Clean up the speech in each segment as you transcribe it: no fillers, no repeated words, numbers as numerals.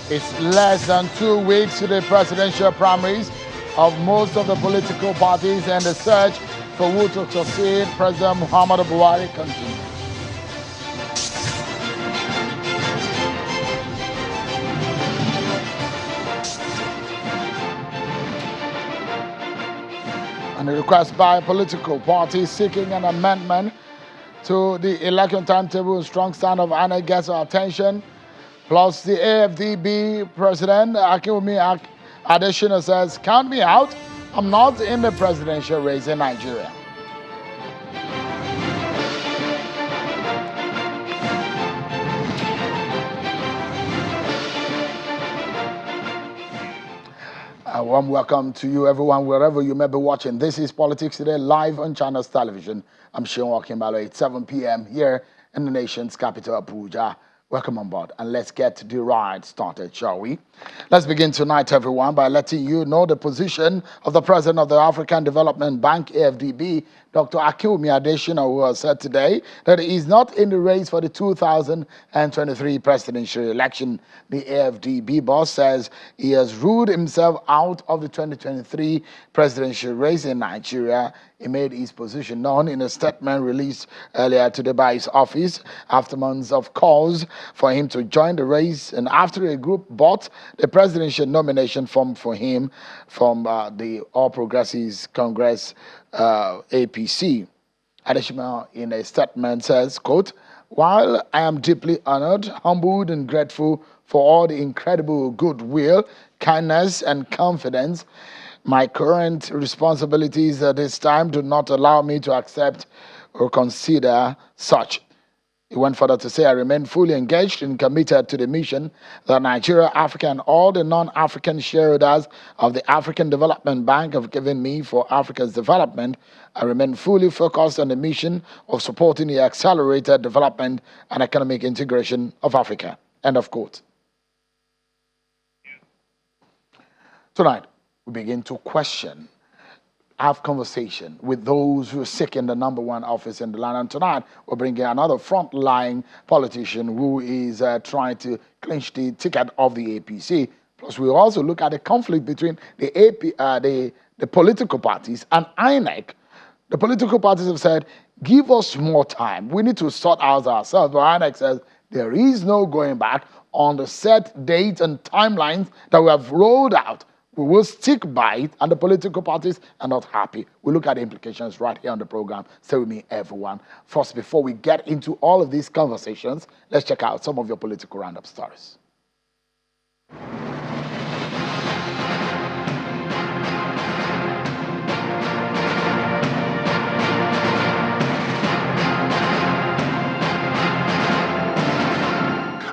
It's less than 2 weeks to the presidential primaries of most of the political parties, and the search for who to succeed President Muhammadu Buhari continues. And a request by political parties seeking an amendment to the election timetable, strong stand of INEC gets our attention. Plus, the AFDB president, Akinwumi Adesina, says, "Count me out. I'm not in the presidential race in Nigeria." A warm welcome to you, everyone, wherever you may be watching. This is Politics Today, live on Channels Television. I'm Sean Wakimbalo at 7 p.m. here in the nation's capital, Abuja. Welcome on board, and let's get the ride started, shall we? Let's begin tonight, everyone, by letting you know the position of the president of the African Development Bank, AFDB, Dr. Akinwumi Adesina, who has said today that he is not in the race for the 2023 presidential election. The AFDB boss says he has ruled himself out of the 2023 presidential race in Nigeria. He made his position known in a statement released earlier today by his office after months of calls for him to join the race, and after a group bought the presidential nomination form for him from the All Progressives Congress, APC. Adesina, in a statement, says, quote, "While I am deeply honored, humbled, and grateful for all the incredible goodwill, kindness, and confidence, my current responsibilities at this time do not allow me to accept or consider such." He went further to say, "I remain fully engaged and committed to the mission that Nigeria, Africa, and all the non-African shareholders of the African Development Bank have given me for Africa's development. I remain fully focused on the mission of supporting the accelerated development and economic integration of Africa." End of quote. Tonight, we begin to question, have conversation with those who are seeking the #1 office in the land. And tonight, we're bringing another front-line politician who is trying to clinch the ticket of the APC. Plus, we also look at the conflict between the political parties and INEC. The political parties have said, "Give us more time. We need to sort out ourselves." But INEC says there is no going back on the set dates and timelines that we have rolled out. We will stick by it, and the political parties are not happy. We look at the implications right here on the program. Stay with me, everyone. First, before we get into all of these conversations, let's check out some of your political roundup stories.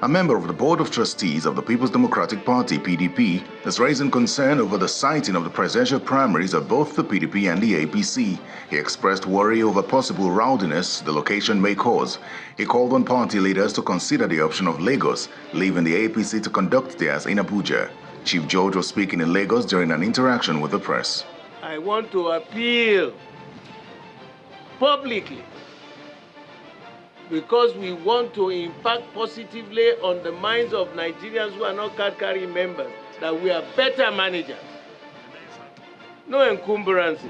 A member of the Board of Trustees of the People's Democratic Party, PDP, is raising concern over the siting of the presidential primaries of both the PDP and the APC. He expressed worry over possible rowdiness the location may cause. He called on party leaders to consider the option of Lagos, leaving the APC to conduct theirs in Abuja. Chief George was speaking in Lagos during an interaction with the press. I want to appeal publicly, because we want to impact positively on the minds of Nigerians who are not card-carrying members, that we are better managers. No encumbrances.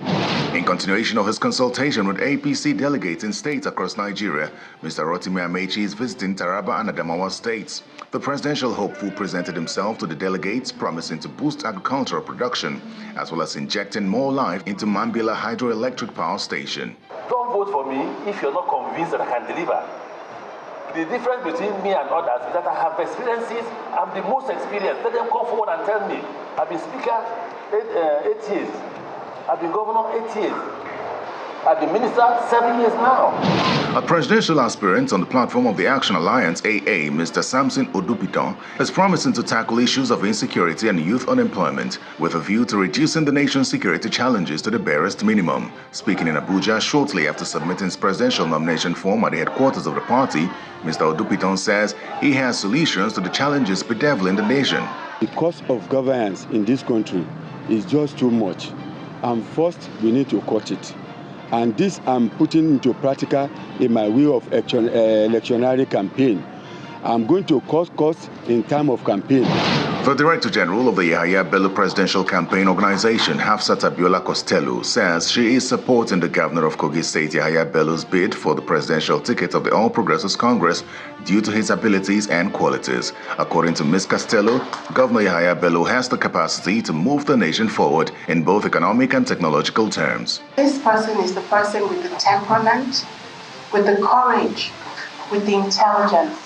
In continuation of his consultation with APC delegates in states across Nigeria, Mr. Rotimi Amechi is visiting Taraba and Adamawa states. The presidential hopeful presented himself to the delegates, promising to boost agricultural production, as well as injecting more life into Mambila Hydroelectric Power Station. Don't vote for me if you're not convinced that I can deliver. The difference between me and others is that I have experiences. I'm the most experienced. Let them come forward and tell me. I've been speaker 8 years. I've been governor 8 years. I've been minister 7 years now. A presidential aspirant on the platform of the Action Alliance, AA, Mr. Samson Odupiton, is promising to tackle issues of insecurity and youth unemployment with a view to reducing the nation's security challenges to the barest minimum. Speaking in Abuja shortly after submitting his presidential nomination form at the headquarters of the party, Mr. Odupiton says he has solutions to the challenges bedeviling the nation. The cost of governance in this country is just too much, and first we need to cut it. And this I'm putting into practical in my way of electionary campaign. I'm going to cut costs in time of campaign. The Director General of the Yahaya Bello Presidential Campaign Organization, Hafsat Abiola Costello, says she is supporting the Governor of Kogi State, Yahaya Bello's bid for the presidential ticket of the All Progressives Congress due to his abilities and qualities. According to Ms. Costello, Governor Yahaya Bello has the capacity to move the nation forward in both economic and technological terms. This person is the person with the temperament, with the courage, with the intelligence,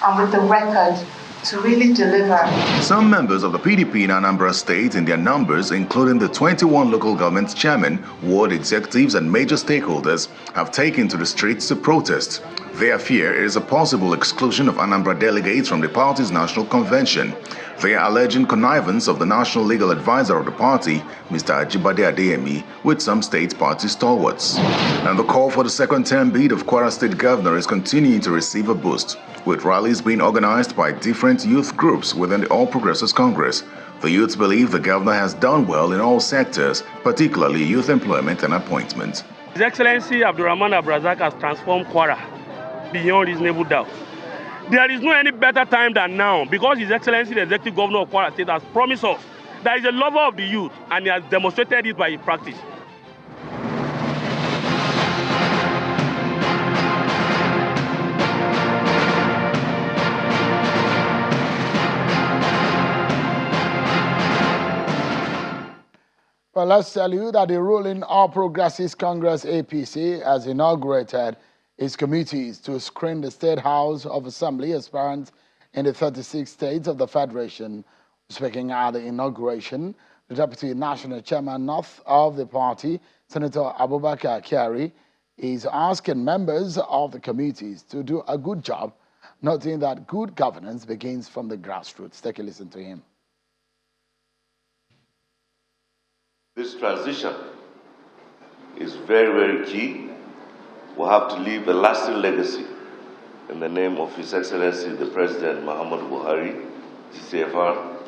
and with the record to really deliver. Some members of the PDP in Anambra State, in their numbers, including the 21 local government chairmen, ward executives, and major stakeholders, have taken to the streets to protest. Their fear is a possible exclusion of Anambra delegates from the party's national convention. They are alleging connivance of the national legal advisor of the party, Mr. Ajibade Adeyemi, with some state party stalwarts. And the call for the second-term bid of Kwara State Governor is continuing to receive a boost, with rallies being organized by different youth groups within the All Progressives Congress. The youths believe the governor has done well in all sectors, particularly youth employment and appointment. His Excellency Abdurrahman Abrazak has transformed Kwara beyond reasonable doubt. There is no any better time than now, because His Excellency the Executive Governor of Kwara State has promised us that he is a lover of the youth, and he has demonstrated it by his practice. Well, let's tell you that the ruling All Progressives Congress APC has inaugurated its committees to screen the State House of Assembly aspirants in the 36 states of the Federation. Speaking at the inauguration, the Deputy National Chairman North of the party, Senator Abubakar Kyari, is asking members of the committees to do a good job, noting that good governance begins from the grassroots. Take a listen to him. This transition is very, very key. We have to leave a lasting legacy in the name of His Excellency the President Muhammad Buhari, GCFR,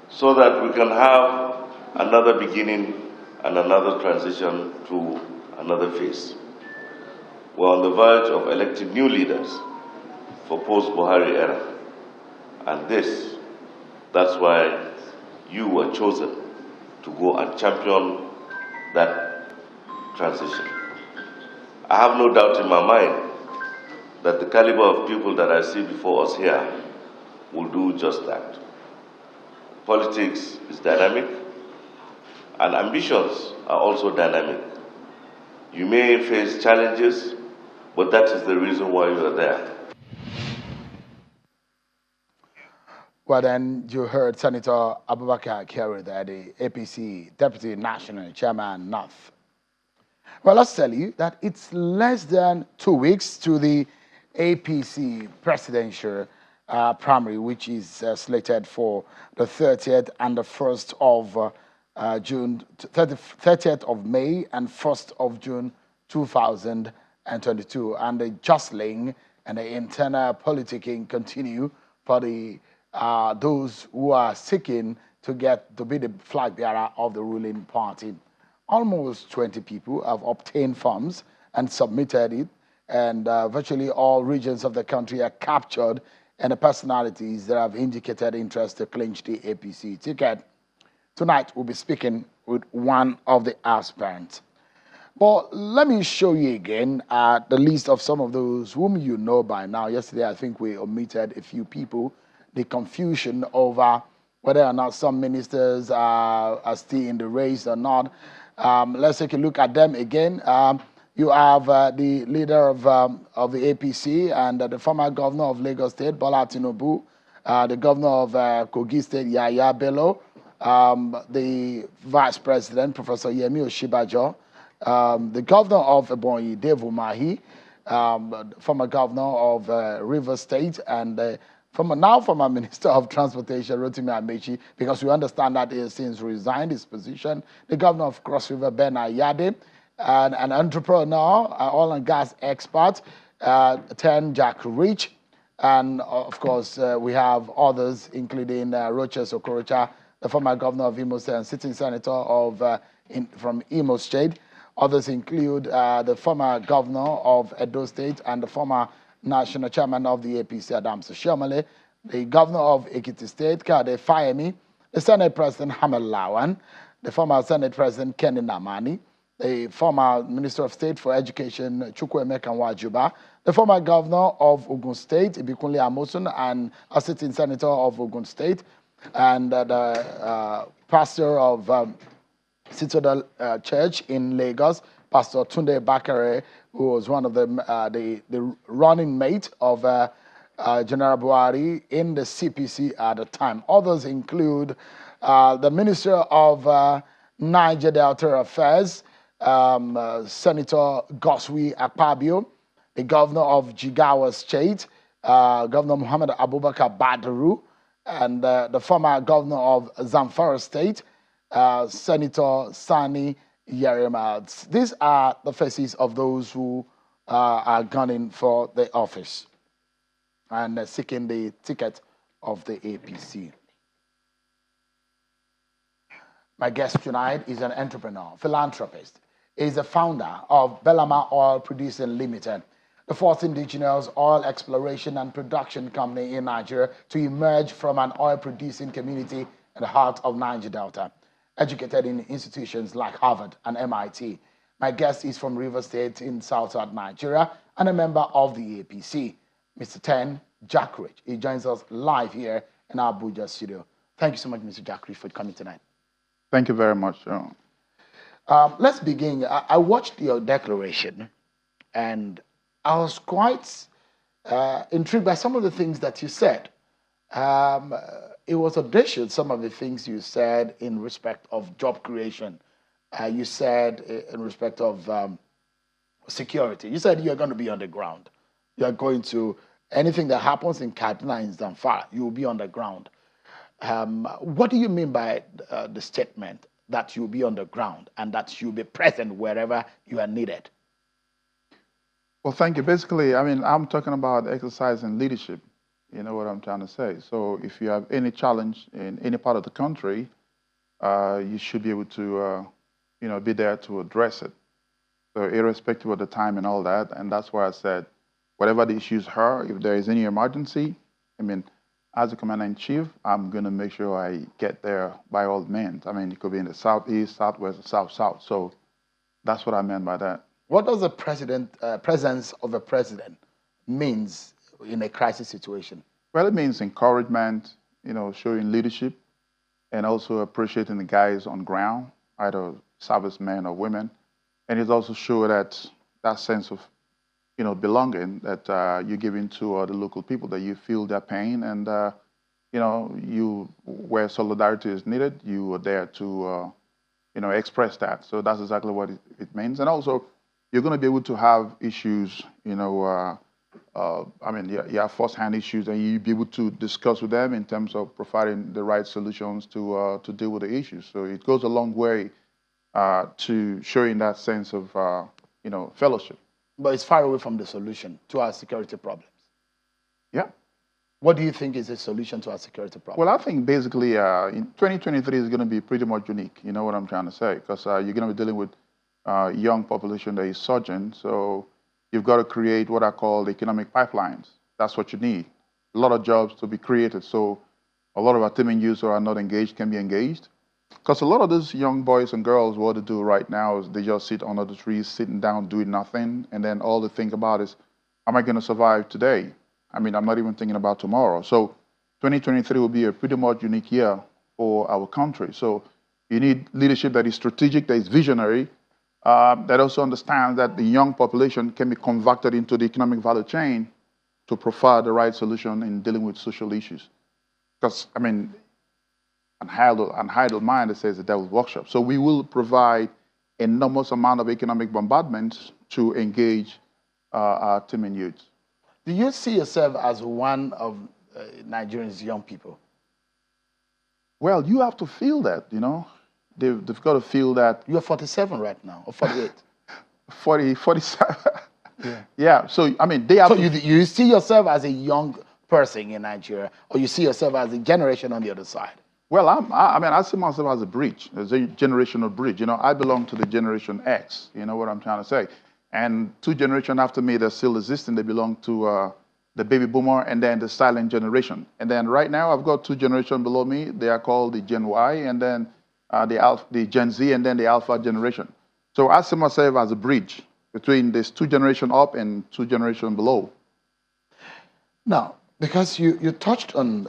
so that we can have another beginning and another transition to another phase. We're on the verge of electing new leaders for post-Buhari era. And that's why you were chosen to go and champion that transition. I have no doubt in my mind that the caliber of people that I see before us here will do just that. Politics is dynamic, and ambitions are also dynamic. You may face challenges, but that is the reason why you are there. Well, then you heard Senator Abubakar Kyari there, the APC Deputy National Chairman North. Well, let's tell you that it's less than 2 weeks to the APC presidential primary, which is slated for the 30th and the 1st of June, 30th of May and 1st of June 2022. And the jostling and the internal politicking continue for the those who are seeking to be the flag bearer of the ruling party. Almost 20 people have obtained forms and submitted it, and virtually all regions of the country are captured, and the personalities that have indicated interest to clinch the APC ticket. Tonight, we'll be speaking with one of the aspirants. But let me show you again the list of some of those whom you know by now. Yesterday, I think we omitted a few people. The confusion over whether or not some ministers are still in the race or not. Let's take a look at them again. You have the leader of the APC and the former governor of Lagos State, Bola Tinubu, the governor of Kogi State, Yahaya Bello, the vice president, Professor Yemi Oshibajo, the governor of Ebonyi, Dave Umahi, former governor of Rivers State, and former Minister of Transportation, Rotimi Amechi, because we understand that he has since resigned his position, the governor of Cross River, Ben Ayade, and an entrepreneur, oil and gas expert, Jack Rich, and of course, we have others, including Roches Okorocha, the former governor of Imo State and sitting senator from Imo State. Others include the former governor of Edo State and the former national chairman of the APC, Adams Oshiomhole, the governor of Ekiti State, Kade Fayemi, the Senate President Hamid Lawan, the former Senate President Kenny Namani, the former Minister of State for Education Chukwuemeka Nwajuba, the former governor of Ogun State, Ibikunle Amosun, and a sitting senator of Ogun State, and the pastor of Citadel Church in Lagos, Pastor Tunde Bakare, who was one of the running mate of General Buhari in the CPC at the time. Others include the Minister of Niger Delta Affairs, Senator Goswi Akpabio, the Governor of Jigawa State, Governor Muhammad Abubakar Badaru, and the former Governor of Zamfara State, Senator Sani Yerima. These are the faces of those who are gunning for the office and seeking the ticket of the APC. My guest tonight is an entrepreneur, philanthropist. He is the founder of Belama Oil Producing Limited, the fourth indigenous oil exploration and production company in Nigeria to emerge from an oil-producing community in the heart of Niger Delta. Educated in institutions like Harvard and MIT. My guest is from Rivers State in South Nigeria and a member of the APC, Mr. Ten Jackridge. He joins us live here in our Abuja studio. Thank you so much, Mr. Jackridge, for coming tonight. Thank you very much. Let's begin. I watched your declaration, and I was quite intrigued by some of the things that you said. It was audacious, some of the things you said in respect of job creation. You said in respect of security. You said you're going to be on the ground. You're going to, anything that happens in Kaduna, in Zamfara, you will be on the ground. What do you mean by the statement that you'll be on the ground and that you'll be present wherever you are needed? Well, thank you. Basically, I mean, I'm talking about exercising leadership. You know what I'm trying to say. So if you have any challenge in any part of the country, you should be able to, be there to address it. So irrespective of the time and all that, and that's why I said, whatever the issues are, if there is any emergency, I mean, as a commander-in-chief, I'm going to make sure I get there by all means. I mean, it could be in the southeast, southwest, south. So that's what I meant by that. What does the presence of a president means in a crisis situation? Well, it means encouragement, showing leadership, and also appreciating the guys on ground, either servicemen or women. And it also shows that sense of, belonging that you're giving to the local people, that you feel their pain, and you, where solidarity is needed, you are there to, express that. So that's exactly what it means. And also, you're going to be able to have issues, you have first-hand issues, and you'll be able to discuss with them in terms of providing the right solutions to deal with the issues. So it goes a long way to showing that sense of, fellowship. But it's far away from the solution to our security problems. Yeah. What do you think is the solution to our security problem? Well, I think basically in 2023 is going to be pretty much unique. You know what I'm trying to say? Because you're going to be dealing with young population that is surging. So you've got to create what I call the economic pipelines. That's what you need. A lot of jobs to be created. So a lot of our teaming youths who are not engaged can be engaged. Because a lot of these young boys and girls, what they do right now is they just sit under the trees, sitting down, doing nothing. And then all they think about is, am I going to survive today? I mean, I'm not even thinking about tomorrow. So 2023 will be a pretty much unique year for our country. So you need leadership that is strategic, that is visionary, that also understands that the young population can be converted into the economic value chain to provide the right solution in dealing with social issues. Because, I mean, an idle mind that says the devil's workshop. So we will provide enormous amount of economic bombardment to engage our team and youth. Do you see yourself as one of Nigerians' young people? Well, you have to feel that, They've got to feel that. You're 47 right now, or 48? 47. Yeah. So, I mean, they have So you see yourself as a young person in Nigeria, or you see yourself as a generation on the other side? Well, I see myself as a bridge, as a generational bridge. I belong to the Generation X, you know what I'm trying to say. And 2 generations after me, they're still existing. They belong to the baby boomer, and then the silent generation. And then right now, I've got two generations below me. They are called the Gen Y, and then the Gen Z, and then the Alpha generation. So I see myself as a bridge between these two generations up and two generations below. Now, because you touched on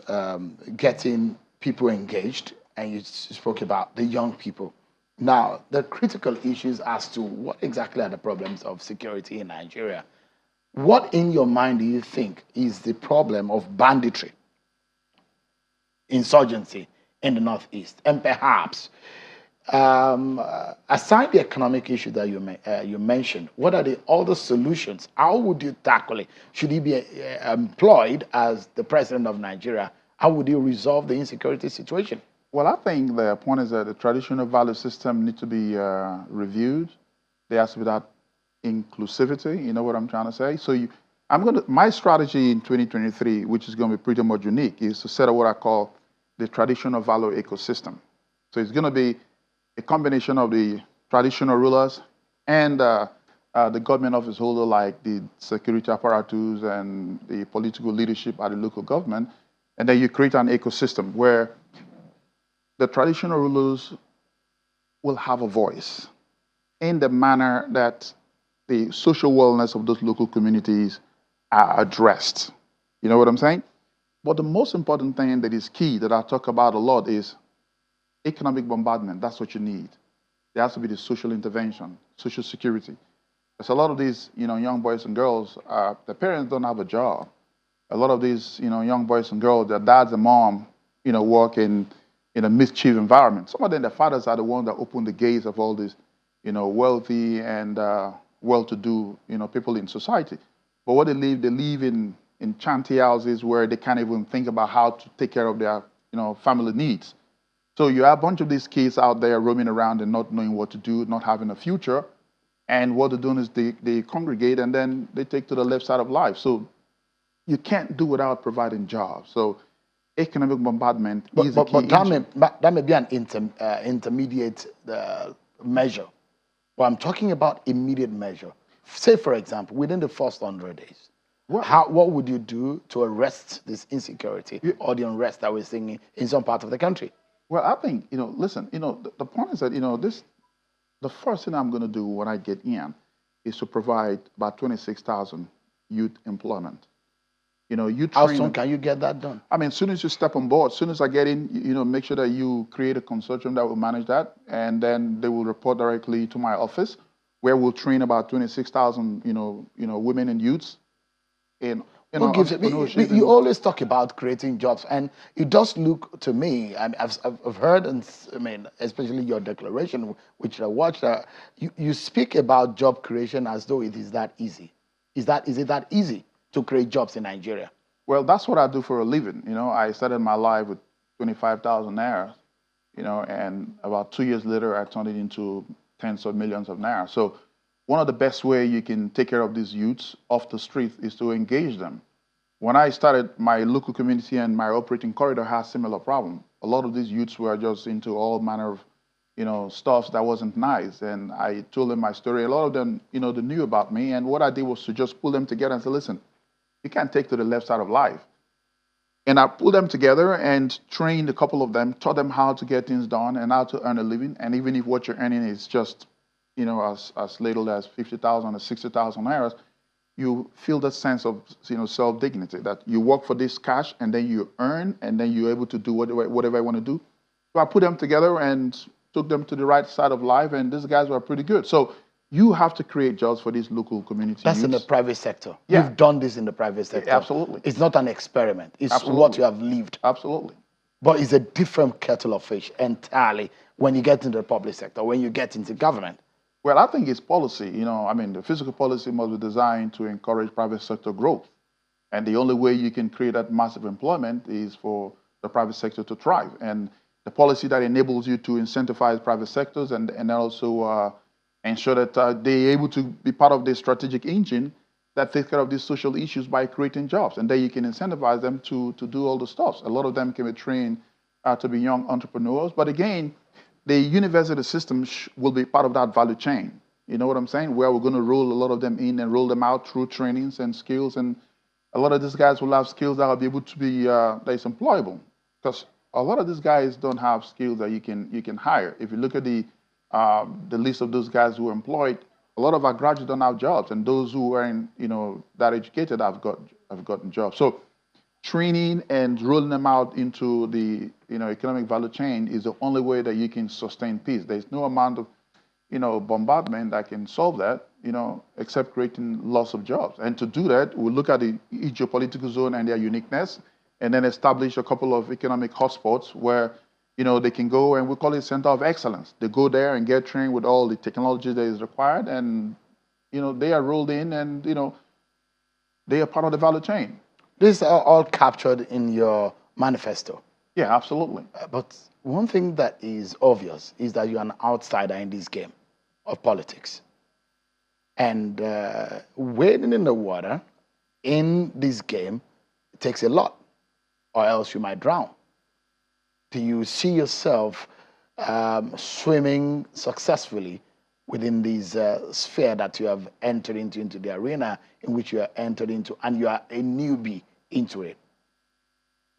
getting people engaged, and you spoke about the young people. Now, the critical issues as to what exactly are the problems of security in Nigeria. What in your mind do you think is the problem of banditry, insurgency in the Northeast? And perhaps, aside the economic issue that you mentioned, what are the other solutions? How would you tackle it? Should he be employed as the president of Nigeria? How would you resolve the insecurity situation? Well, I think the point is that the traditional value system needs to be reviewed. There has to be that inclusivity. You know what I'm trying to say? So my strategy in 2023, which is going to be pretty much unique, is to set up what I call the traditional value ecosystem. So it's going to be a combination of the traditional rulers and the government office holder, like the security apparatus and the political leadership at the local government. And then you create an ecosystem where the traditional rulers will have a voice in the manner that the social wellness of those local communities are addressed. You know what I'm saying? But the most important thing that is key that I talk about a lot is economic bombardment. That's what you need. There has to be the social intervention, social security. There's a lot of these, young boys and girls, their parents don't have a job. A lot of these, young boys and girls, their dads and mom, work in a mischief environment. Some of them, their fathers are the ones that open the gates of all these, wealthy and well-to-do, people in society. But what they live in shanty houses where they can't even think about how to take care of their, family needs. So you have a bunch of these kids out there roaming around and not knowing what to do, not having a future. And what they're doing is they congregate and then they take to the left side of life. So you can't do without providing jobs. So economic bombardment is a key issue. That may be an intermediate measure. But I'm talking about immediate measure. Say, for example, within the first 100 days, what would you do to arrest this insecurity or the unrest that we're seeing in some parts of the country? Well, I think, listen, the point is that, the first thing I'm going to do when I get in is to provide about 26,000 youth employment. How soon can you get that done? I mean, as soon as you step on board, as soon as I get in, make sure that you create a consortium that will manage that, and then they will report directly to my office, where we'll train about 26,000, women and youths. In, you always talk about creating jobs, and it does look to me, I've heard, and especially your declaration, which I watched, you speak about job creation as though it is that easy. Is it that easy to create jobs in Nigeria? Well, that's what I do for a living. I started my life with 25,000 naira, and about 2 years later, I turned it into tens of millions of naira. So one of the best ways you can take care of these youths off the street is to engage them. When I started, my local community and my operating corridor had similar problem. A lot of these youths were just into all manner of, stuff that wasn't nice. And I told them my story. A lot of them, they knew about me. And what I did was to just pull them together and say, listen, you can't take to the left side of life. And I pulled them together and trained a couple of them, taught them how to get things done and how to earn a living. And even if what you're earning is just, as little as 50,000 or 60,000 naira, you feel that sense of, self-dignity, that you work for this cash and then you earn and then you're able to do whatever I want to do. So I put them together and took them to the right side of life, and these guys were pretty good. So you have to create jobs for these local communities. That's in the private sector. Yeah. You've done this in the private sector. Absolutely. It's not an experiment. It's Absolutely. what you have lived. Absolutely. But it's a different kettle of fish entirely when you get into the public sector, when you get into government. Well, I think it's policy. The fiscal policy must be designed to encourage private sector growth. And the only way you can create that massive employment is for the private sector to thrive. And the policy that enables you to incentivize private sectors and also ensure that they're able to be part of the strategic engine that takes care of these social issues by creating jobs. And then you can incentivize them to do all the stuff. A lot of them can be trained to be young entrepreneurs. But again, the university system will be part of that value chain. You know what I'm saying? Where we're going to roll a lot of them in and roll them out through trainings and skills. And a A lot of these guys will have skills that will be able to be that is employable, because a lot of these guys don't have skills that you can hire. If you look at the list of those guys who are employed, a lot of our graduates don't have jobs, and those who aren't that educated have gotten jobs. So training and rolling them out into the economic value chain is the only way that you can sustain peace. There's no amount of bombardment that can solve that, except creating loss of jobs. And to do that, we look at each geopolitical zone and their uniqueness, and then establish a couple of economic hotspots where they can go, and we call it center of excellence. They go there and get trained with all the technology that is required, and they are rolled in, and they are part of the value chain. These are all captured in your manifesto. Yeah, absolutely. But one thing that is obvious is that you're an outsider in this game of politics. And wading in the water in this game, it takes a lot, or else you might drown. Do you see yourself swimming successfully within this sphere that you have entered into the arena in which you are entered into, and you are a newbie into it?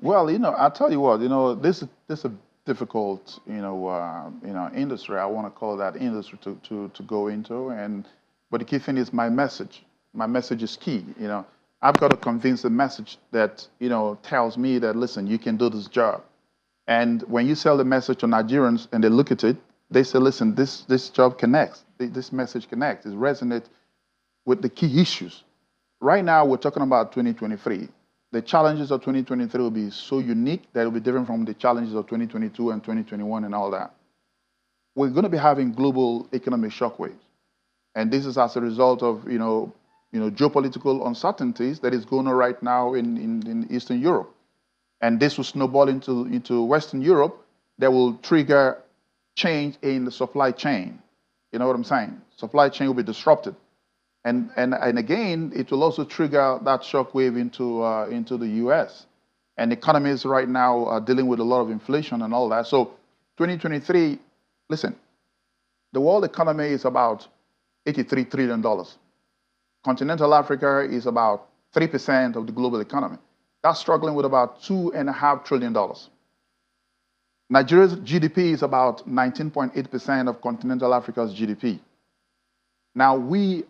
Well, I'll tell you what, this is a difficult, industry. I want to call that industry to go into, but the key thing is my message. My message is key. I've got to convince the message that tells me that, listen, you can do this job. And when you sell the message to Nigerians and they look at it, they say, listen, this job connects. This message connects. It resonates with the key issues. Right now, we're talking about 2023. The challenges of 2023 will be so unique that it will be different from the challenges of 2022 and 2021 and all that. We're going to be having global economic shockwaves. And this is as a result of, geopolitical uncertainties that is going on right now in Eastern Europe. And this will snowball into Western Europe that will trigger change in the supply chain. You know what I'm saying? Supply chain will be disrupted. And again, it will also trigger that shockwave into the US. And economies right now are dealing with a lot of inflation and all that. So 2023, listen, the world economy is about $83 trillion. Continental Africa is about 3% of the global economy. That's struggling with about $2.5 trillion. Nigeria's GDP is about 19.8% of continental Africa's GDP. Now we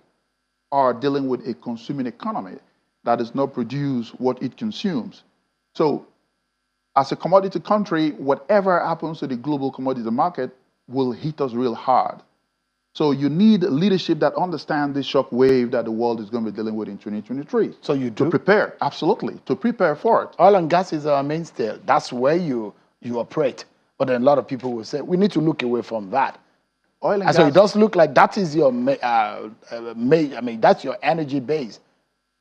are dealing with a consuming economy that does not produce what it consumes. So as a commodity country, whatever happens to the global commodity market will hit us real hard. So you need leadership that understands this shock wave that the world is going to be dealing with in 2023. So you do? To prepare, absolutely, to prepare for it. Oil and gas is our mainstay. That's where you operate. But then a lot of people will say, we need to look away from that. Oil and gas. So it does look like that is your, that's your energy base.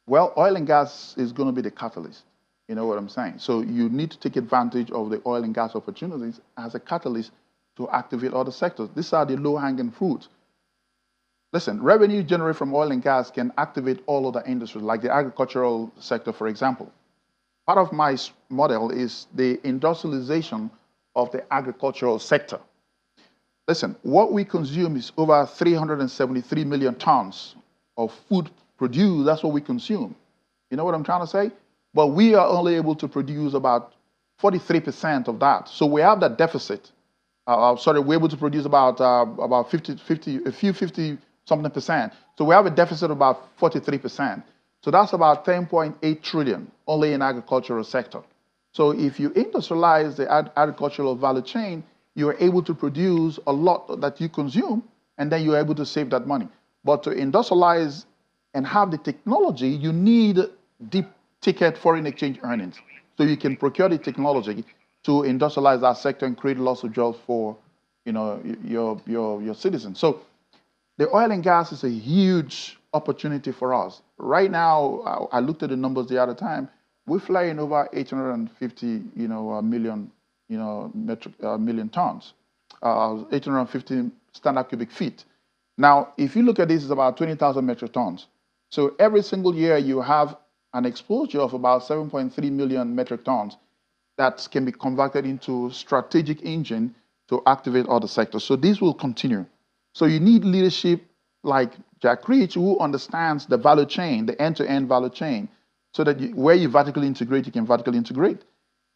Well, oil and gas is going to be the catalyst. You know what I'm saying? So you need to take advantage of the oil and gas opportunities as a catalyst to activate other sectors. These are the low-hanging fruits. Listen, revenue generated from oil and gas can activate all other industries, like the agricultural sector, for example. Part of my model is the industrialization of the agricultural sector. Listen, what we consume is over 373 million tons of food produced. That's what we consume. You know what I'm trying to say? But we are only able to produce about 43% of that. So we have that deficit. We're able to produce about 50 something percent. So we have a deficit of about 43%. So that's about 10.8 trillion only in agricultural sector. So if you industrialize the agricultural value chain, you're able to produce a lot that you consume, and then you're able to save that money. But to industrialize and have the technology, you need deep ticket foreign exchange earnings. So you can procure the technology to industrialize that sector and create lots of jobs for your citizens. So the oil and gas is a huge opportunity for us. Right now, I looked at the numbers the other time. We're flying over 850 million tons, 850 standard cubic feet. Now, if you look at this, it's about 20,000 metric tons. So every single year, you have an exposure of about 7.3 million metric tons that can be converted into strategic engine to activate other sectors. So this will continue. So you need leadership like Jack Rich, who understands the value chain, the end-to-end value chain, so that where you vertically integrate, you can vertically integrate.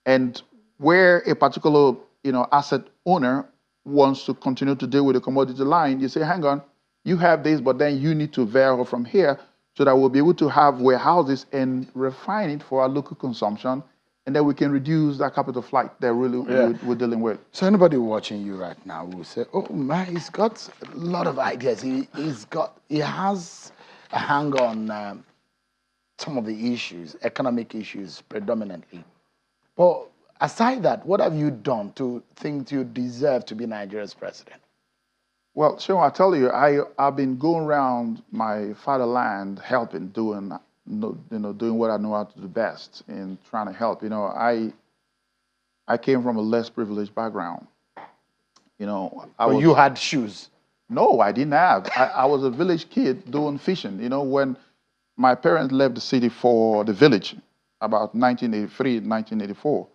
And where a particular asset owner wants to continue to deal with the commodity line, you say, hang on, you have this, but then you need to vary from here so that we'll be able to have warehouses and refine it for our local consumption, and then we can reduce that capital flight that really we're dealing with. So anybody watching you right now will say, oh man, he's got a lot of ideas. He has a hang on some of the issues, economic issues predominantly. But aside that, what have you done to think you deserve to be Nigeria's president? Well, Sean, I tell you, I've been going around my fatherland helping, doing what I know how to do best in trying to help. I came from a less privileged background. You had shoes? No, I didn't have. I was a village kid doing fishing. When my parents left the city for the village about 1983, 1984.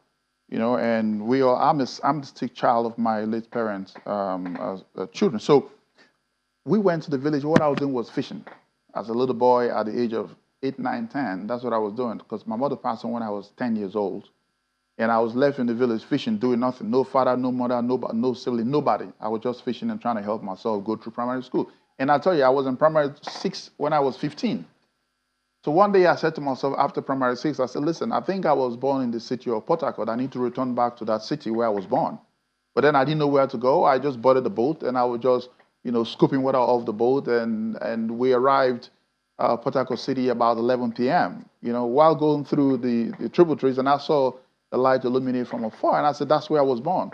And I'm the sick child of my late parents' children. So we went to the village. What I was doing was fishing. As a little boy at the age of 8, 9, 10, that's what I was doing, because my mother passed on when I was 10 years old. And I was left in the village fishing, doing nothing. No father, no mother, no sibling, nobody. I was just fishing and trying to help myself go through primary school. And I tell you, I was in primary 6 when I was 15. So one day I said to myself after primary 6, I said, listen, I think I was born in the city of Port Harcourt. I need to return back to that city where I was born. But then I didn't know where to go. I just boarded the boat, and I was just, scooping water off the boat. And we arrived Port Harcourt City about 11 p.m., while going through the tributaries, and I saw the light illuminate from afar. And I said, that's where I was born.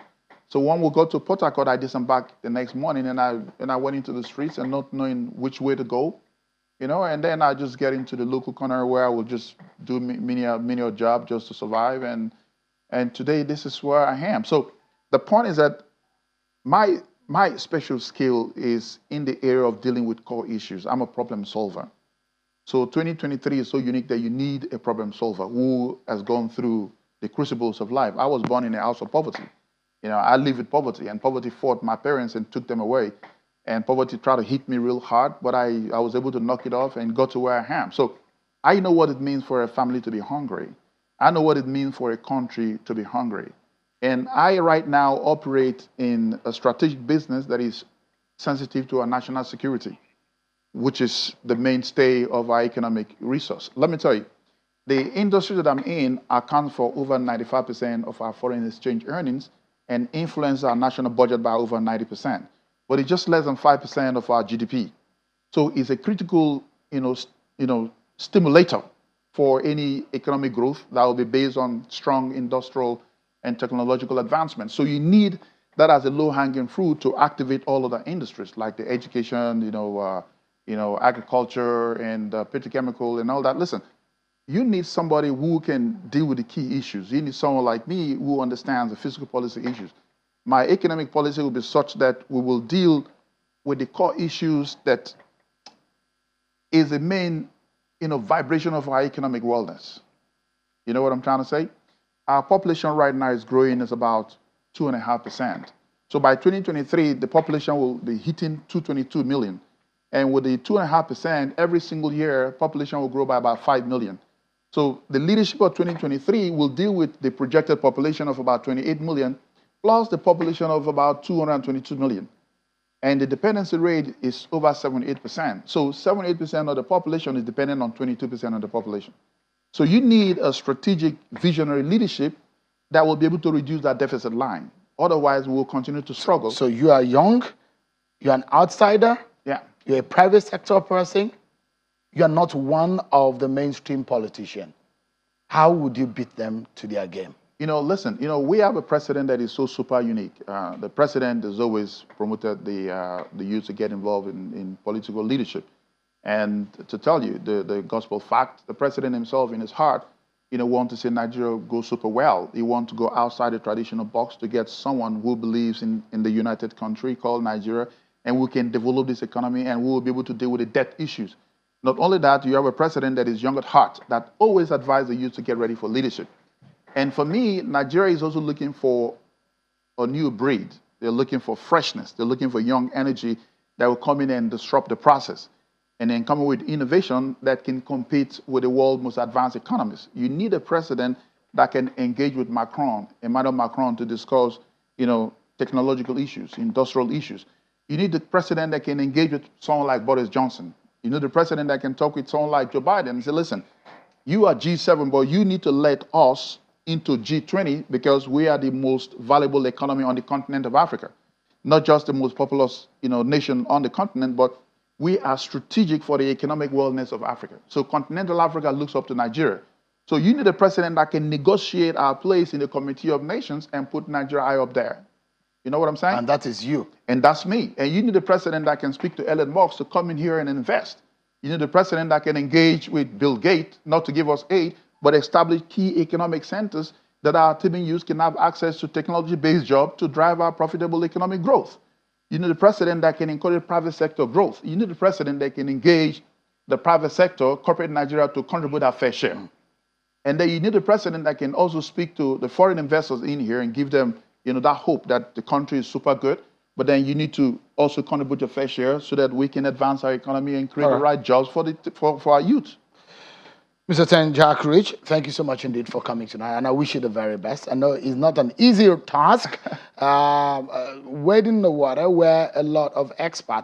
So when we got to Port Harcourt, I disembarked the next morning, and I went into the streets and not knowing which way to go. And then I just get into the local corner where I would just do menial job just to survive. And today, this is where I am. So the point is that my special skill is in the area of dealing with core issues. I'm a problem solver. So 2023 is so unique that you need a problem solver who has gone through the crucibles of life. I was born in a house of poverty. I live with poverty, and poverty fought my parents and took them away. And poverty tried to hit me real hard, but I was able to knock it off and got to where I am. So I know what it means for a family to be hungry. I know what it means for a country to be hungry. And I right now operate in a strategic business that is sensitive to our national security, which is the mainstay of our economic resource. Let me tell you, the industry that I'm in accounts for over 95% of our foreign exchange earnings and influence our national budget by over 90%. But it's just less than 5% of our GDP. So it's a critical, stimulator for any economic growth that will be based on strong industrial and technological advancement. So you need that as a low-hanging fruit to activate all of the industries, like the education, agriculture and petrochemical and all that. Listen, you need somebody who can deal with the key issues. You need someone like me who understands the fiscal policy issues. My economic policy will be such that we will deal with the core issues that is the main, vibration of our economic wellness. You know what I'm trying to say? Our population right now is growing at about 2.5%. So by 2023, the population will be hitting 222 million. And with the 2.5%, every single year, population will grow by about 5 million. So the leadership of 2023 will deal with the projected population of about 28 million, plus the population of about 222 million. And the dependency rate is over 78%. So 78% of the population is dependent on 22% of the population. So you need a strategic visionary leadership that will be able to reduce that deficit line. Otherwise, we will continue to struggle. So you are young, you're an outsider, yeah, you're a private sector person, you're not one of the mainstream politicians. How would you beat them to their game? Listen, we have a president that is so super unique. The president has always promoted the youth to get involved in political leadership. And to tell you the gospel fact, the president himself in his heart, wants to see Nigeria go super well. He wants to go outside the traditional box to get someone who believes in the united country called Nigeria, and we can develop this economy, and we will be able to deal with the debt issues. Not only that, you have a president that is young at heart, that always advises the youth to get ready for leadership. And for me, Nigeria is also looking for a new breed. They're looking for freshness. They're looking for young energy that will come in and disrupt the process. and then coming with innovation that can compete with the world's most advanced economies. You need a president that can engage with Emmanuel Macron, to discuss, technological issues, industrial issues. You need the president that can engage with someone like Boris Johnson. You need the president that can talk with someone like Joe Biden and say, listen, you are G7, but you need to let us into G20 because we are the most valuable economy on the continent of Africa. Not just the most populous, nation on the continent, but we are strategic for the economic wellness of Africa. So continental Africa looks up to Nigeria. So you need a president that can negotiate our place in the Committee of Nations and put Nigeria high up there. You know what I'm saying? And that is you. And that's me. And you need a president that can speak to Elon Musk to come in here and invest. You need a president that can engage with Bill Gates, not to give us aid, but establish key economic centers that our teaming youth can have access to technology-based jobs to drive our profitable economic growth. You need a president that can encourage private sector growth. You need a president that can engage the private sector, corporate Nigeria, to contribute our fair share. And then you need a president that can also speak to the foreign investors in here and give them, that hope that the country is super good. But then you need to also contribute your fair share so that we can advance our economy and create the right jobs for our youth. Mr. Ten Jack Rich, thank you so much indeed for coming tonight, and I wish you the very best. I know it's not an easy task, wading the water where a lot of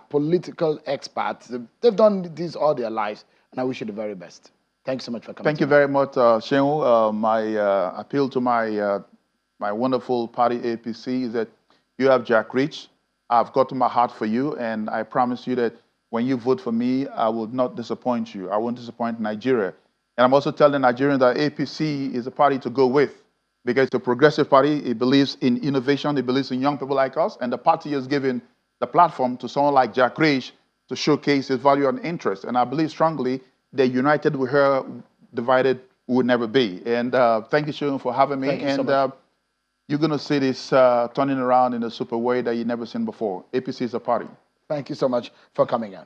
political experts, they've done this all their lives, and I wish you the very best. Thanks so much for coming. Thank you very much, Shehu. My appeal to my wonderful party APC is that you have Jack Rich. I've got to my heart for you, and I promise you that when you vote for me, I will not disappoint you. I won't disappoint Nigeria. And I'm also telling Nigerians that APC is a party to go with because it's a progressive party. It believes in innovation. It believes in young people like us. And the party has given the platform to someone like Jack Rich to showcase his value and interest. And I believe strongly that united with her, divided we would never be. And thank you, Sharon, for having me. Thank you so much. You're going to see this turning around in a super way that you've never seen before. APC is a party. Thank you so much for coming in.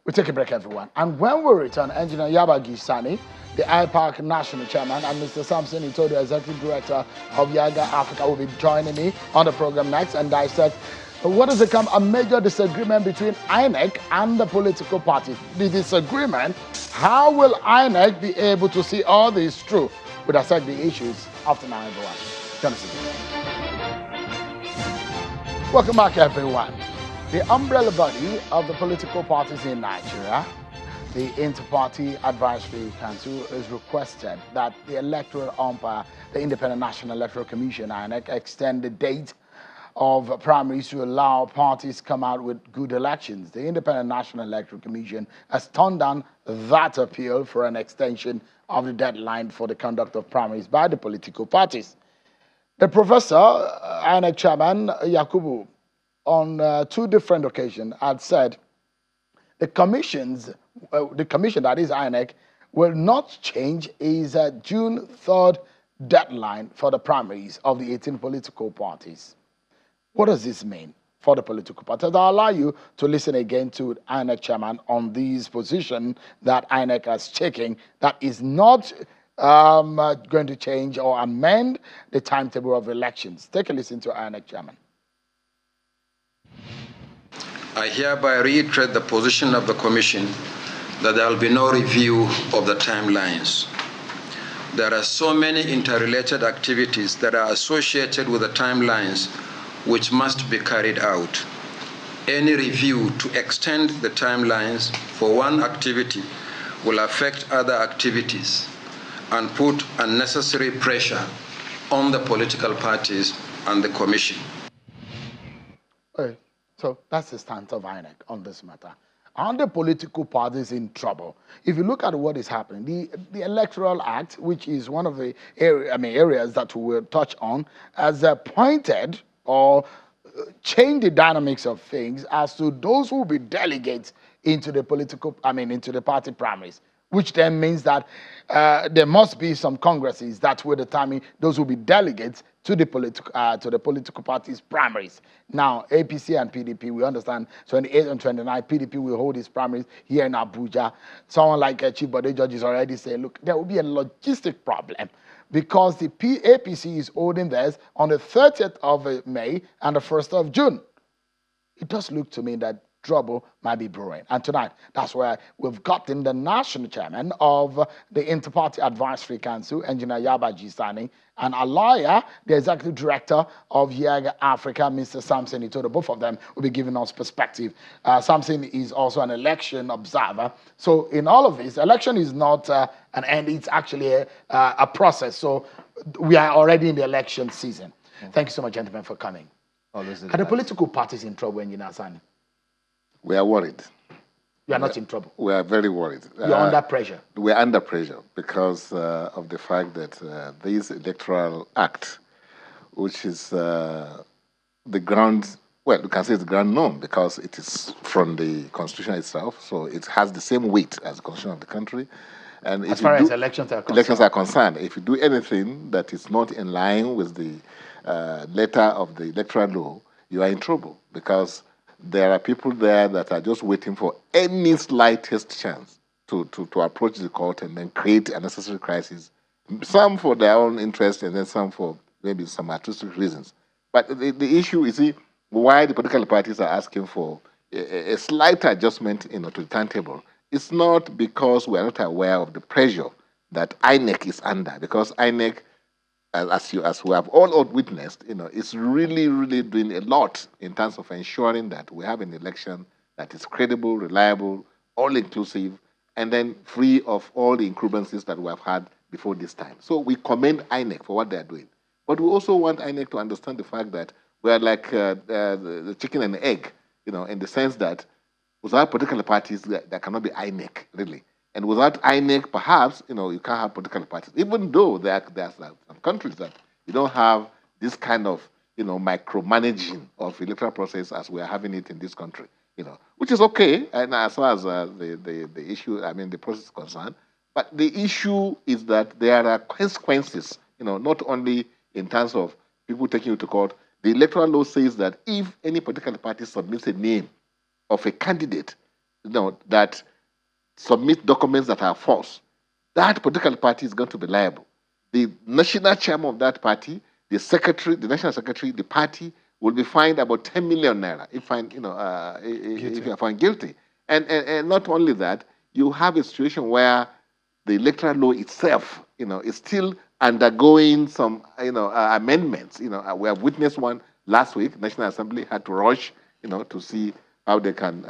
We take a break, everyone. And when we return, Engineer Yabagi Sani, the IPAC National Chairman, and Mr. Samson Itodo, Executive Director of Yaga Africa, will be joining me on the program next and dissect what has become a major disagreement between INEC and the political parties. The disagreement, how will INEC be able to see all this through? We'll dissect the issues after now, everyone. Join us again. Welcome back, everyone. The umbrella body of the political parties in Nigeria, the Inter-Party Advisory Council, has requested that the electoral umpire, the Independent National Electoral Commission, INEC, extend the date of primaries to allow parties to come out with good elections. The Independent National Electoral Commission has turned down that appeal for an extension of the deadline for the conduct of primaries by the political parties. The professor, INEC Chairman Yakubu, on two different occasions had said the commission that is INEC will not change its June 3rd deadline for the primaries of the 18 political parties. What does this mean for the political parties? I'll allow you to listen again to INEC Chairman on this position that INEC has taken that is not going to change or amend the timetable of elections. Take a listen to INEC Chairman. I hereby reiterate the position of the Commission that there will be no review of the timelines. There are so many interrelated activities that are associated with the timelines which must be carried out. Any review to extend the timelines for one activity will affect other activities and put unnecessary pressure on the political parties and the Commission. Okay. So that's the stance of INEC on this matter. Are the political parties in trouble? If you look at what is happening, the Electoral Act, which is one of the areas that we will touch on, has pointed or changed the dynamics of things as to those who will be delegates into the into the party primaries, which then means that there must be some congresses that will determine those who will be delegates to the political parties' primaries. Now, APC and PDP, we understand 28 and 29, PDP will hold its primaries here in Abuja. Someone like Chief Bode Judge is already saying, look, there will be a logistic problem because the APC is holding theirs on the 30th of May and the 1st of June. It does look to me that trouble might be brewing. And tonight, that's where we've gotten the national chairman of the Interparty Advisory Council, Engineer Yaba Gisani, and a lawyer, the executive director of YAG Africa, Mr. Samson Itodo. Both of them will be giving us perspective. Samson is also an election observer. So in all of this, election is not an end, it's actually a process. So we are already in the election season. Thank you so much, gentlemen, for coming. Are the political parties in trouble, Engineer Sani? We are worried. You are not in trouble? We are very worried. You are under pressure? We are under pressure because of the fact that this Electoral Act, which is the ground, well, you can say it's the ground norm because it is from the Constitution itself, so it has the same weight as the Constitution of the country. And as far as elections are concerned, if you do anything that is not in line with the letter of the electoral law, you are in trouble because there are people there that are just waiting for any slightest chance to approach the court and then create a necessary crisis, some for their own interest and then some for maybe some artistic reasons. But the issue is why the political parties are asking for a slight adjustment to the timetable. It's not because we are not aware of the pressure that INEC is under, because INEC, as we have all witnessed, is really, really doing a lot in terms of ensuring that we have an election that is credible, reliable, all-inclusive, and then free of all the incumbencies that we have had before this time. So we commend INEC for what they are doing. But we also want INEC to understand the fact that we are like the chicken and egg, in the sense that without political parties, there cannot be INEC, really. And without INEC, perhaps, you can't have political parties, even though there are some countries that you don't have this kind of, micromanaging of the electoral process as we are having it in this country, which is okay, and as far as the issue, the process is concerned. But the issue is that there are consequences, not only in terms of people taking you to court. The electoral law says that if any political party submits a name of a candidate, that submit documents that are false, that political party is going to be liable. The national chairman of that party, the secretary, the national secretary, the party will be fined about 10 million naira if you are found guilty. And not only that, you have a situation where the electoral law itself, is still undergoing some, amendments. We have witnessed one last week. National Assembly had to rush, to see how they can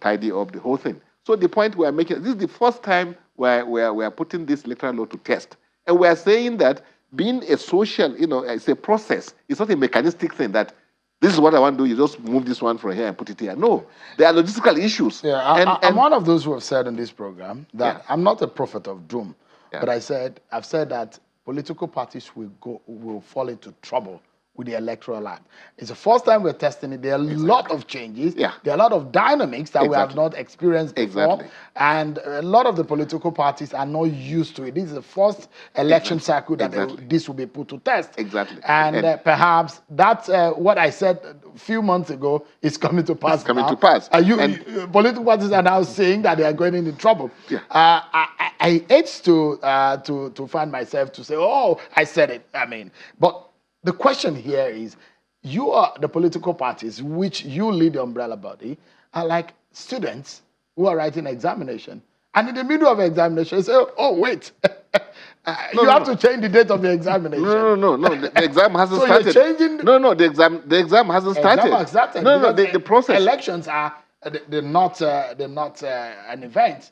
tidy up the whole thing. So the point we are making, this is the first time where we are putting this electoral law to test. And we are saying that being a social, it's a process. It's not a mechanistic thing that this is what I want to do, you just move this one from here and put it here. No, there are logistical issues. Yeah, I'm one of those who have said in this program that I'm not a prophet of doom, but I've said that political parties will fall into trouble with the Electoral Act. It's the first time we're testing it. There are a lot of changes. There are a lot of dynamics that we have not experienced before. And a lot of the political parties are not used to it. This is the first election cycle that this will be put to test. And perhaps that's what I said a few months ago is coming to pass. Political parties are now saying that they are going into trouble. I hate to find myself to say, oh, I said it. But the question here is, you are the political parties, which you lead the umbrella body, are like students who are writing examination. And in the middle of examination, you say, oh, wait. You have to change the date of the examination. No. The exam hasn't started. So you're changing... No, the exam hasn't started. Exam has started. No, the process. Elections are they're not an event.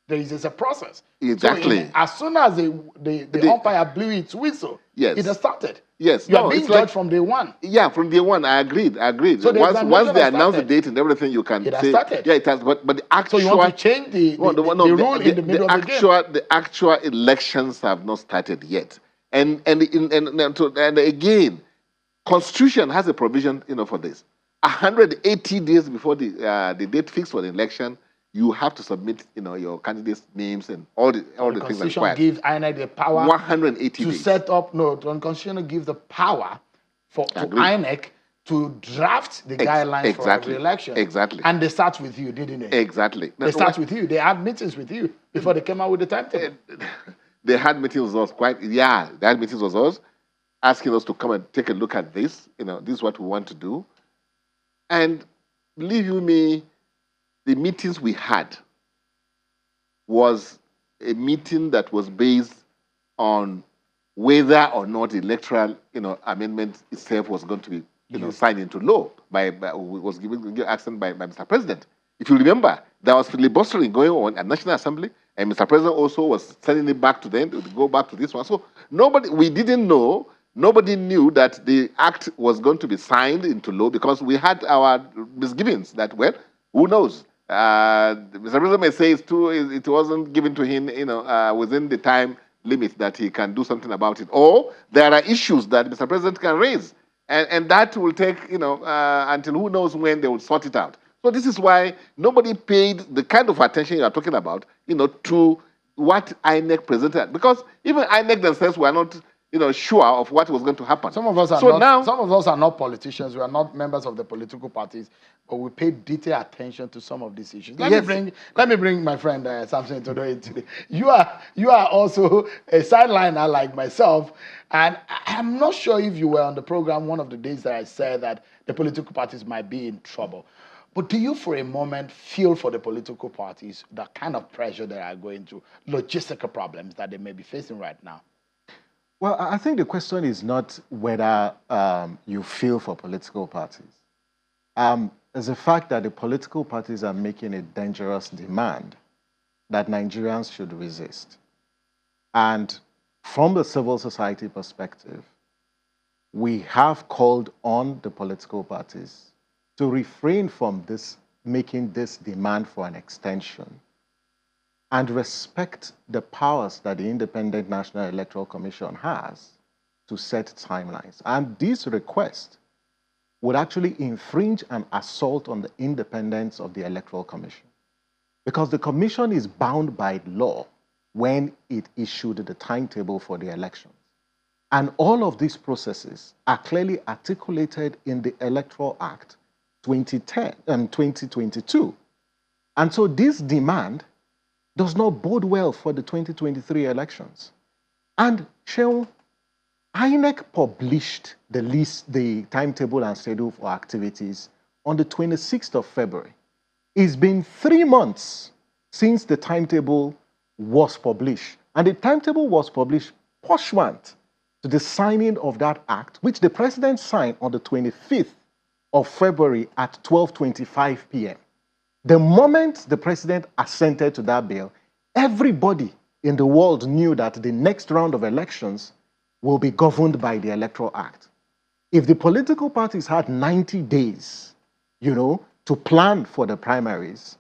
There is a process. Exactly. So as soon as the umpire blew its whistle, it has started. Yes. You are being judged from day one. Yeah, from day one. I agreed. So once they announce the date and everything, you can it say... Has started. Yeah, it has. But the actual... So you want to change the rule in the middle of the game? The actual elections have not started yet. And again, Constitution has a provision, for this. 180 days before the date fixed for the election, you have to submit, your candidates' names and all the things required. The Constitution gives INEC the power 180 to days. set up. No, the Constitution gives the power to INEC to draft the guidelines for every election. Exactly. And they start with you, didn't they? Exactly. They start with you. They had meetings with you before they came out with the timetable. They had meetings with us they had meetings with us, asking us to come and take a look at this. This is what we want to do. And believe you me, the meetings we had was a meeting that was based on whether or not the electoral, amendment itself was going to be, signed into law was given accent by Mr. President. If you remember, there was filibustering going on at National Assembly, and Mr. President also was sending it back to them to go back to this one. So nobody knew that the act was going to be signed into law because we had our misgivings that, well, who knows? Mr. President may say it wasn't given to him, within the time limit that he can do something about it. Or there are issues that Mr. President can raise, and that will take, until who knows when they will sort it out. So this is why nobody paid the kind of attention you are talking about, to what INEC presented, because even INEC themselves were not, sure of what was going to happen. Some of us are not politicians. We are not members of the political parties, but we pay detailed attention to some of these issues. Let me bring my friend Samson today. You are also a sideliner like myself, and I'm not sure if you were on the program one of the days that I said that the political parties might be in trouble. But do you, for a moment, feel for the political parties the kind of pressure they are going through, logistical problems that they may be facing right now? Well, I think the question is not whether you feel for political parties. It's the fact that the political parties are making a dangerous demand that Nigerians should resist. And from the civil society perspective, we have called on the political parties to refrain from making this demand for an extension and respect the powers that the Independent National Electoral Commission has to set timelines. And this request would actually infringe and assault on the independence of the Electoral Commission, because the Commission is bound by law when it issued the timetable for the elections. And all of these processes are clearly articulated in the Electoral Act 2022. And so this demand does not bode well for the 2023 elections. And Sheon, INEC published the timetable and schedule for activities on the 26th of February. It's been 3 months since the timetable was published. And the timetable was published pursuant to the signing of that act, which the president signed on the 25th of February at 12:25 p.m. The moment the president assented to that bill, everybody in the world knew that the next round of elections will be governed by the Electoral Act. If the political parties had 90 days, to plan for the primaries,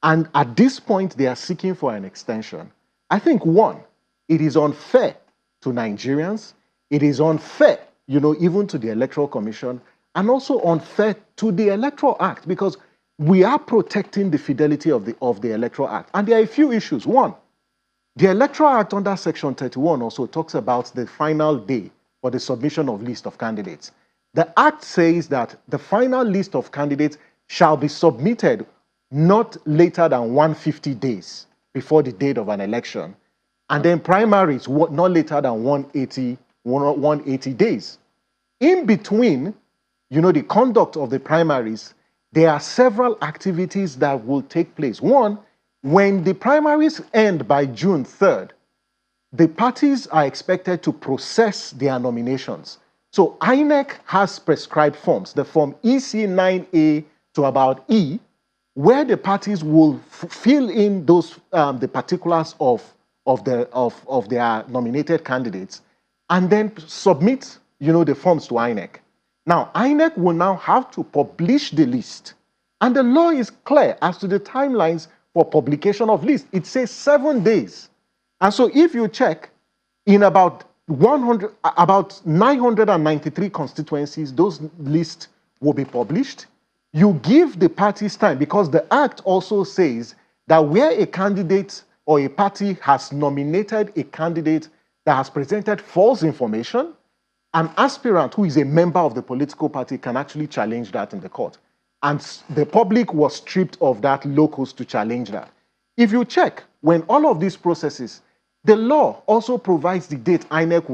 and at this point they are seeking for an extension, I think, one, it is unfair to Nigerians, it is unfair, even to the Electoral Commission, and also unfair to the Electoral Act, because we are protecting the fidelity of the Electoral Act. And there are a few issues. One, the Electoral Act under Section 31 also talks about the final day for the submission of list of candidates. The Act says that the final list of candidates shall be submitted not later than 150 days before the date of an election, and then primaries not later than 180 days. In between, the conduct of the primaries, there are several activities that will take place. One, when the primaries end by June 3rd, the parties are expected to process their nominations. So INEC has prescribed forms, the form EC9A to about E, where the parties will fill in those the particulars of their nominated candidates, and then submit, the forms to INEC. Now, INEC will now have to publish the list. And the law is clear as to the timelines for publication of list. It says 7 days. And so if you check, in about 993 constituencies, those lists will be published. You give the parties time, because the Act also says that where a candidate or a party has nominated a candidate that has presented false information, an aspirant who is a member of the political party can actually challenge that in the court. And the public was stripped of that locus to challenge that. If you check, when all of these processes, the law also provides the date INEC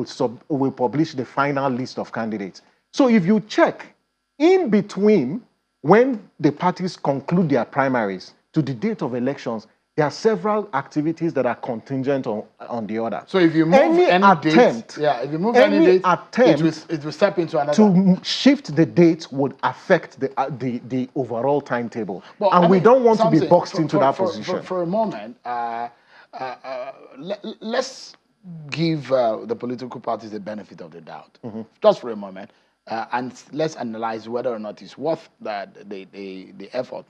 will publish the final list of candidates. So if you check, in between when the parties conclude their primaries to the date of elections, there are several activities that are contingent on the other. So if you move any attempt, date, if you move any date, it will step into another. To shift the date would affect the overall timetable, well, and we don't want to be boxed into that position. For a moment, let's give the political parties the benefit of the doubt, just for a moment, and let's analyze whether or not it's worth the effort.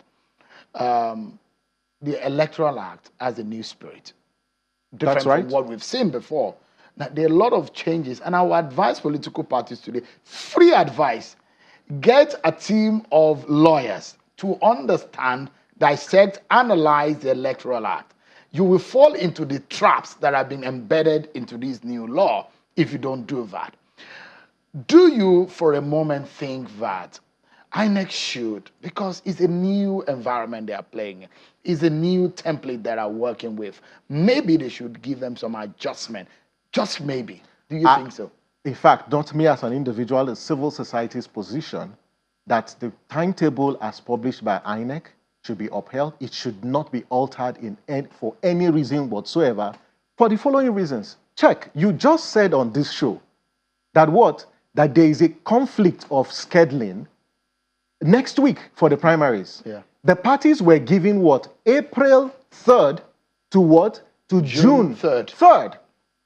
The Electoral Act has a new spirit, different from what we've seen before. Now, there are a lot of changes, and I would advise political parties today, free advice, get a team of lawyers to understand, dissect, analyze the Electoral Act. You will fall into the traps that have been embedded into this new law if you don't do that. Do you, for a moment, think that INEC should, because it's a new environment they are playing in, it's a new template that are working with, maybe they should give them some adjustment, just maybe. Do you think so? In fact, not me as an individual, it's civil society's position that the timetable as published by INEC should be upheld. It should not be altered for any reason whatsoever, for the following reasons. Check, you just said on this show that that there is a conflict of scheduling next week for the primaries. Yeah. The parties were given April 3rd to June 3rd.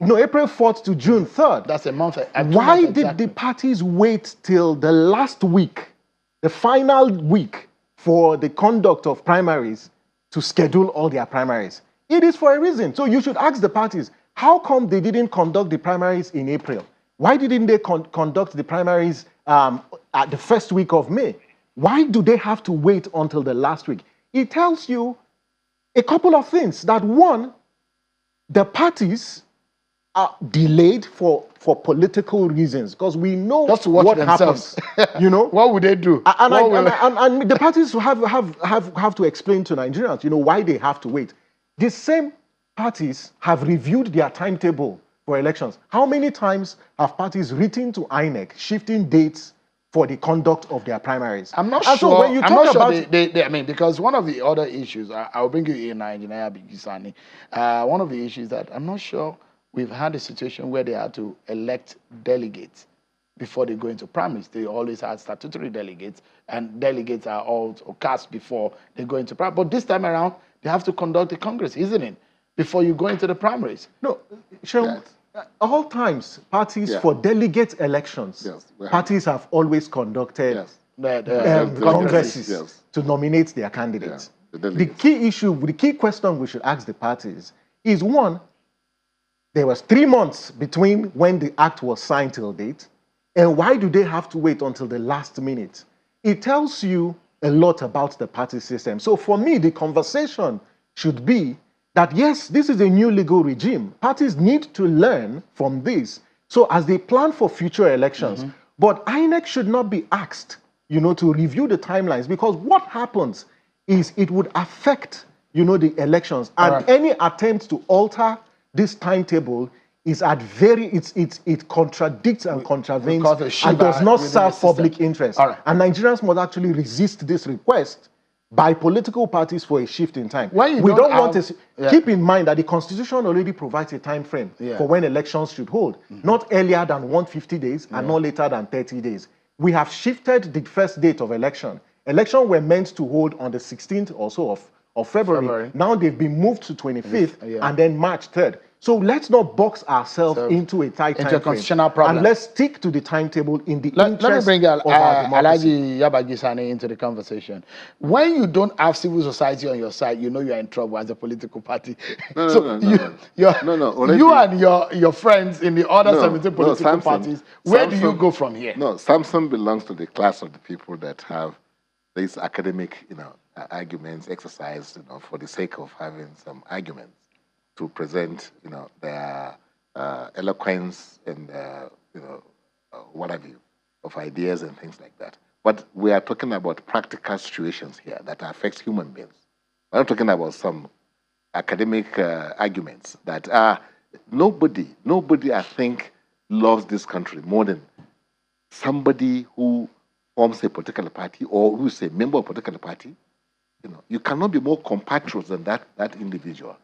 No, April 4th to June 3rd. That's a month. Why did the parties wait till the last week, the final week, for the conduct of primaries to schedule all their primaries? It is for a reason. So you should ask the parties, how come they didn't conduct the primaries in April? Why didn't they conduct the primaries at the first week of May? Why do they have to wait until the last week? It tells you a couple of things. That one, the parties are delayed for political reasons, because we know what happens. You know, what would they do? And the parties have to explain to Nigerians, why they have to wait. The same parties have reviewed their timetable for elections. How many times have parties written to INEC shifting dates for the conduct of their primaries? I'm not sure. So when you talk about because one of the other issues, I'll bring you in, Engineer Bigisani. One of the issues that I'm not sure we've had a situation where they had to elect delegates before they go into primaries. They always had statutory delegates, and delegates are all cast before they go into primaries. But this time around, they have to conduct the Congress, isn't it? Before you go into the primaries. No, all times, parties for delegate elections, parties have always conducted congresses to nominate their candidates. The key question we should ask the parties is, one, there was 3 months between when the act was signed till date, and why do they have to wait until the last minute? It tells you a lot about the party system. So for me, the conversation should be that, yes, this is a new legal regime. Parties need to learn from this, so as they plan for future elections. But INEC should not be asked, to review the timelines, because what happens is it would affect, the elections. And any attempt to alter this timetable is it contradicts and contravenes and does not serve public interest. And Nigerians must actually resist this request by political parties for a shift in time. We don't want to keep in mind that the Constitution already provides a time frame for when elections should hold, not earlier than 150 days and not later than 30 days. We have shifted the first date of election. Elections were meant to hold on the 16th or so of February. Now they've been moved to 25th and then March 3rd. So let's not box ourselves into a tight time frame. And let's stick to the timetable in the interest let me bring of our democracy. Alaji Yabagisani into the conversation. When you don't have civil society on your side, you know you're in trouble as a political party. You and your friends in the other 17 political parties, where do you go from here? No, Samson belongs to the class of the people that have these academic, arguments exercised, for the sake of having some arguments to present, their eloquence and, what have you, of ideas and things like that. But we are talking about practical situations here that affect human beings. We're not talking about some academic arguments that nobody, I think, loves this country more than somebody who forms a political party or who is a member of a political party You cannot be more compatriots than that individual.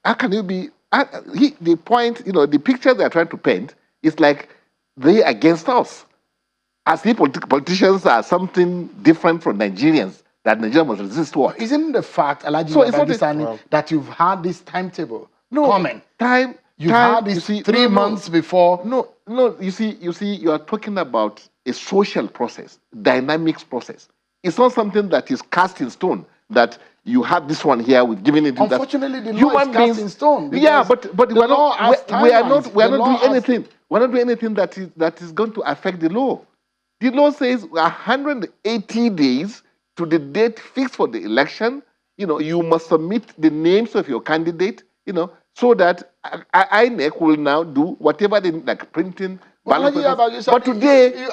How can you be? The point, the picture they are trying to paint is like they against us. As if politicians are something different from Nigerians, that Nigeria must resist war. Isn't the fact, Alhaji So it's not Babangida, that you've had this timetable No, coming? You've time, had this 3 months before. No, you see, you are talking about a social process, dynamics process. It's not something that is cast in stone, that you have this one here with giving it to that. Unfortunately, the law is cast in stone. Yeah, but we are not doing anything. We're not doing anything that is going to affect the law. The law says 180 days to the date fixed for the election. You must submit the names of your candidate, so that INEC will now do whatever they like printing. But today,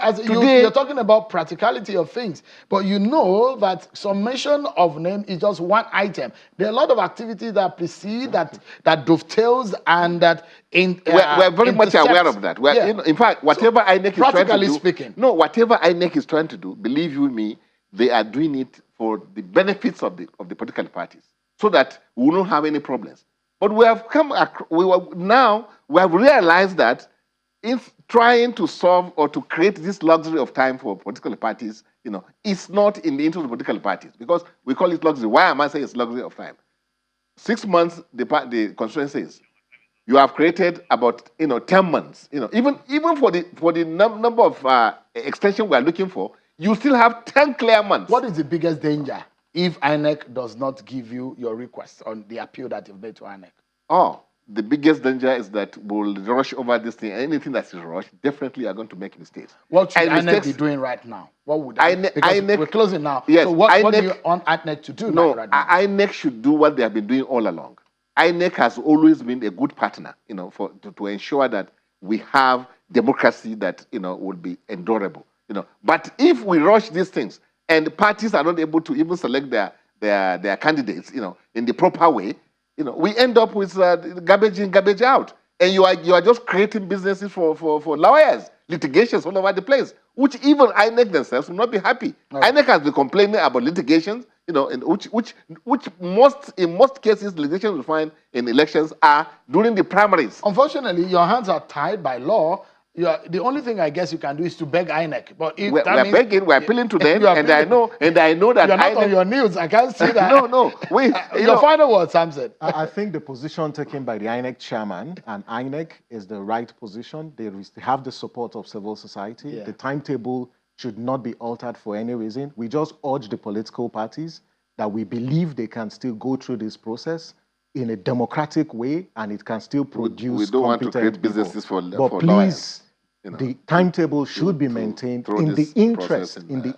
you're talking about practicality of things, but you know that submission of name is just one item. There are a lot of activities that precede, that dovetails, and that we're very much aware of that. In fact, whatever INEC is trying to do, speaking, whatever INEC is trying to do, believe you me, they are doing it for the benefits of the political parties, so that we won't have any problems. But we have realized that if trying to solve or to create this luxury of time for political parties, it's not in the interest of political parties, because we call it luxury. Why am I saying it's luxury of time? 6 months, the constitution says, you have created about 10 months. Even for the number of extension we are looking for, you still have 10 clear months. What is the biggest danger if INEC does not give you your request on the appeal that you've made to INEC? Oh, the biggest danger is that we'll rush over this thing. Anything that is rushed, definitely are going to make mistakes. What should INEC be doing right now? What would INEC, we're closing now. Yes, so what do you want INEC to do right now? INEC should do what they have been doing all along. INEC has always been a good partner, to ensure that we have democracy that will be endurable. But if we rush these things and parties are not able to even select their candidates, in the proper way, we end up with garbage in, garbage out, and you are just creating businesses for lawyers, litigations all over the place, which even INEC themselves will not be happy. INEC has been complaining about litigations, in which in most cases litigations we find in elections are during the primaries. Unfortunately, your hands are tied by law. The only thing I guess you can do is to beg INEC. But we're begging, we're appealing to them, and I know that you're not INEC, on your knees. I can't see that. No. Your final word, Samson. I think the position taken by the INEC chairman and INEC is the right position. They have the support of civil society. Yeah. The timetable should not be altered for any reason. We just urge the political parties that we believe they can still go through this process in a democratic way, and it can still produce. We don't want to create businesses for please. Lawyers. The timetable should be maintained in the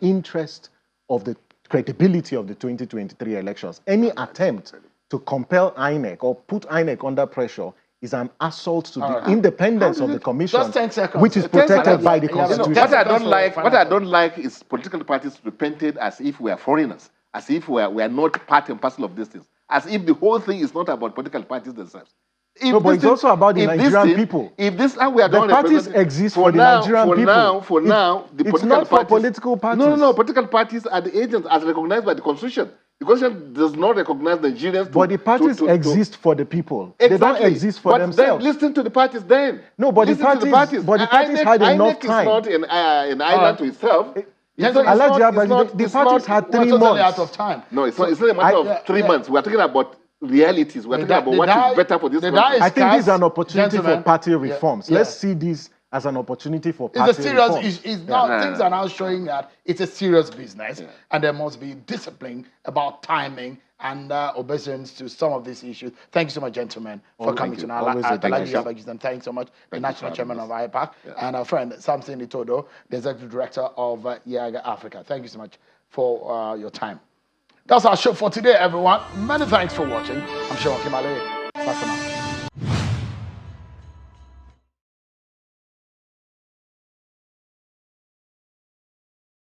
interest of the credibility of the 2023 elections. Any attempt to compel INEC or put INEC under pressure is an assault to the independence of the commission, which is protected by the Constitution. What I don't like is political parties to be painted as if we are foreigners, as if we are not part and parcel of these things, as if the whole thing is not about political parties themselves. But it's also about the Nigerian people. If this we are the parties exist for the Nigerian people. For now, the it's not for political parties. No. Political parties are the agents as recognized by the Constitution. The Constitution does not recognize Nigerians. But the parties exist for the people. Exactly. They don't exist for themselves. Then listen to the parties then. No, but the parties had enough time. INEC is not an island to itself. The parties had 3 months. Out of time. No, it's not a matter of 3 months. We're talking about realities. We're talking about what is better for this country. I think this is an opportunity for party reforms. Let's see this as an opportunity for party reforms. Things are now showing that it's a serious business, and there must be discipline about timing and obeisance to some of these issues. Thank you so much, gentlemen, for coming tonight. Thanks so much, the National Chairman of IPAC, and our friend Samson Itodo, the Executive Director of Yaga Africa. Thank you so much for your time. That's our show for today, everyone. Many thanks for watching. I'm Sean Kimale. Bye for now.